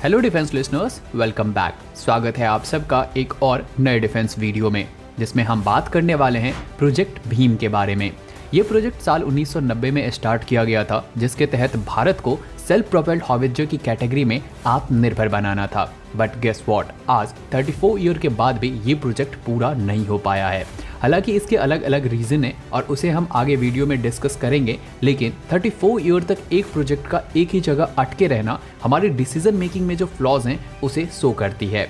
Hello defence listeners, welcome back. स्वागत है आप सबका एक और नए डिफेंस वीडियो में, जिसमें हम बात करने वाले हैं प्रोजेक्ट भीम के बारे में। ये प्रोजेक्ट साल 1990 में स्टार्ट किया गया था, जिसके तहत भारत को सेल्फ प्रोपेल्ड हॉवित्जर की कैटेगरी में आत्मनिर्भर बनाना था। बट गेस व्हाट, आज 34 ईयर के बाद भी ये प्रोजेक्ट पूरा नहीं हो पाया है। हालांकि इसके अलग अलग रीज़न हैं और उसे हम आगे वीडियो में डिस्कस करेंगे, लेकिन 34 ईयर तक एक प्रोजेक्ट का एक ही जगह अटके रहना हमारे डिसीजन मेकिंग में जो फ्लॉज हैं उसे शो करती है।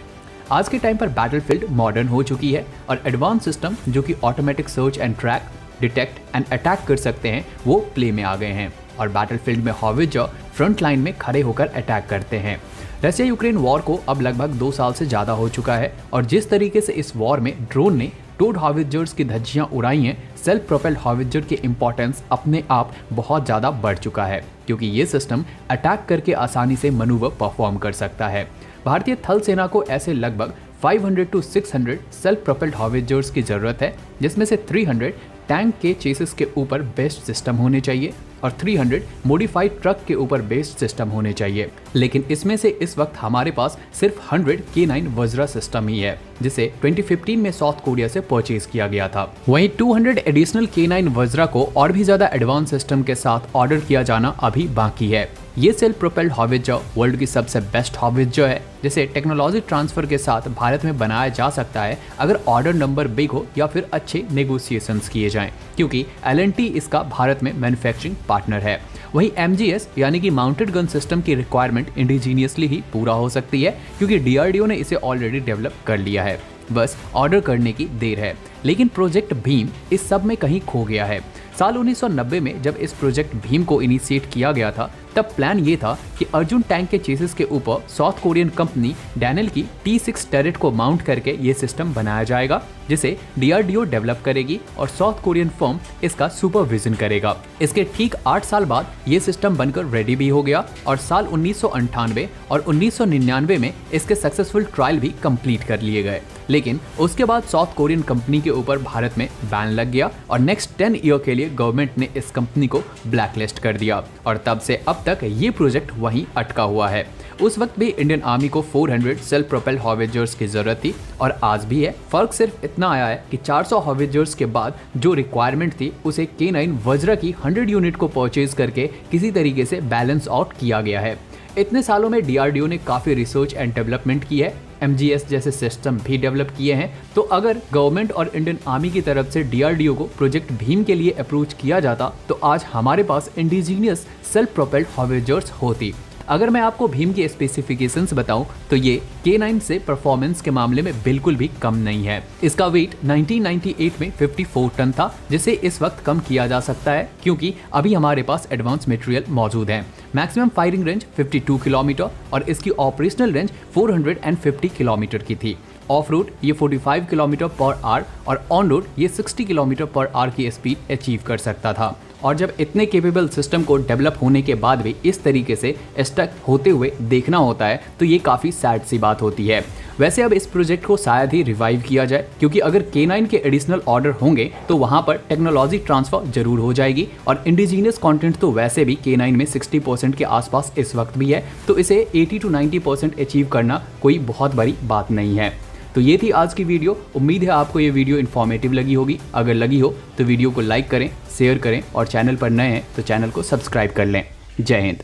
आज के टाइम पर बैटलफील्ड मॉडर्न हो चुकी है और एडवांस सिस्टम जो कि automatic search and track, detect and attack कर सकते हैं वो प्ले में आ गए हैं और बैटलफील्ड में हॉवित्जर फ्रंट लाइन में खड़े होकर अटैक करते हैं। रशिया यूक्रेन वॉर को अब लगभग 2 साल से ज़्यादा हो चुका है और जिस तरीके से इस वॉर में ड्रोन ने टोड हॉवित्जर्स की धज्जियां उड़ाई हैं, सेल्फ प्रोपेल्ड हॉवित्जर की इंपॉर्टेंस अपने आप बहुत ज़्यादा बढ़ चुका है, क्योंकि ये सिस्टम अटैक करके आसानी से मनूवर परफॉर्म कर सकता है। भारतीय थल सेना को ऐसे लगभग 500 to 600 सेल्फ प्रोपेल्ड हॉवित्जर्स की ज़रूरत है, जिसमें से 300 टैंक के चेसिस के ऊपर बेस्ड सिस्टम होने चाहिए और 300 मॉडिफाइड ट्रक के ऊपर बेस्ड सिस्टम होने चाहिए। लेकिन इसमें से इस वक्त हमारे पास सिर्फ 100 K9 वज्रा सिस्टम ही है, जिसे 2015 में साउथ कोरिया से परचेज किया गया था। वहीं 200 एडिशनल K9 वज्रा को और भी ज्यादा एडवांस सिस्टम के साथ ऑर्डर किया जाना अभी बाकी है। ये सेल्फ प्रोपेल्ड हॉवित्जर वर्ल्ड की सबसे बेस्ट हॉवित्जर है, जिसे टेक्नोलॉजी ट्रांसफर के साथ भारत में बनाया जा सकता है अगर ऑर्डर नंबर बिग हो या फिर अच्छे नेगोशिएशंस किए जाएं, क्योंकि L&T इसका भारत में मैन्युफैक्चरिंग पार्टनर है। वहीं MGS यानी कि माउंटेड गन सिस्टम की रिक्वायरमेंट इंडिजीनियसली ही पूरा हो सकती है, क्योंकि DRDO ने इसे ऑलरेडी डेवलप कर लिया है, बस ऑर्डर करने की देर है। लेकिन प्रोजेक्ट भीम इस सब में कहीं खो गया है। साल 1990 में जब इस प्रोजेक्ट भीम को इनिशिएट किया गया था, तब प्लान ये था कि अर्जुन टैंक के चेसिस के ऊपर साउथ कोरियन कंपनी डैनल की T6 टर्रेट को माउंट करके ये सिस्टम बनाया जाएगा, जिसे DRDO डेवलप करेगी और साउथ कोरियन फर्म इसका सुपरविजन करेगा। इसके ठीक 8 साल बाद ये सिस्टम बनकर रेडी भी हो गया और साल 1998 और 1999 में इसके सक्सेसफुल ट्रायल भी कंप्लीट कर लिए गए। लेकिन उसके बाद साउथ कोरियन कंपनी के ऊपर भारत में बैन लग गया और नेक्स्ट 10 ईयर के लिए गवर्नमेंट ने इस कंपनी को ब्लैकलिस्ट कर दिया और तब से अब तक ये प्रोजेक्ट वहीं अटका हुआ है। उस वक्त भी इंडियन आर्मी को 400 सेल्फ प्रोपेल्ड हॉवित्जर्स की जरूरत थी और आज भी है। फर्क सिर्फ इतना आया है कि 400 हॉवित्जर्स के बाद जो रिक्वायरमेंट थी उसे K9 वज्रा की 100 यूनिट को परचेज करके किसी तरीके से बैलेंस आउट किया गया है। इतने सालों में DRDO ने काफ़ी रिसर्च एंड डेवलपमेंट की है, MGS जैसे सिस्टम भी डेवलप किए हैं। तो अगर गवर्नमेंट और इंडियन आर्मी की तरफ से DRDO को प्रोजेक्ट भीम के लिए अप्रोच किया जाता तो आज हमारे पास इंडिजीनियस सेल्फ प्रोपेल्ड हॉवित्जर्स होती। अगर मैं आपको भीम की स्पेसिफिकेशंस बताऊं तो ये K9 से परफॉर्मेंस के मामले में बिल्कुल भी कम नहीं है। इसका वेट 1998 में 54 टन था, जिसे इस वक्त कम किया जा सकता है क्योंकि अभी हमारे पास एडवांस मटेरियल मौजूद है। मैक्सिमम फायरिंग रेंज 52 किलोमीटर और इसकी ऑपरेशनल रेंज 450 किलोमीटर की थी। ऑफ रोड ये 45 किलोमीटर पर आवर और ऑन रोड ये 60 किलोमीटर पर आवर की स्पीड अचीव कर सकता था। और जब इतने केपेबल सिस्टम को डेवलप होने के बाद भी इस तरीके से स्टक होते हुए देखना होता है तो ये काफ़ी सैड सी बात होती है। वैसे अब इस प्रोजेक्ट को शायद ही रिवाइव किया जाए, क्योंकि अगर K9 के एडिशनल ऑर्डर होंगे तो वहाँ पर टेक्नोलॉजी ट्रांसफर जरूर हो जाएगी और इंडिजीनियस कंटेंट तो वैसे भी K9 में 60% के आसपास इस वक्त भी है, तो इसे 80 to 90% अचीव करना कोई बहुत बड़ी बात नहीं है। तो ये थी आज की वीडियो। उम्मीद है आपको ये वीडियो इन्फॉर्मेटिव लगी होगी। अगर लगी हो तो वीडियो को लाइक करें, शेयर करें और चैनल पर नए हैं तो चैनल को सब्सक्राइब कर लें। जय हिंद।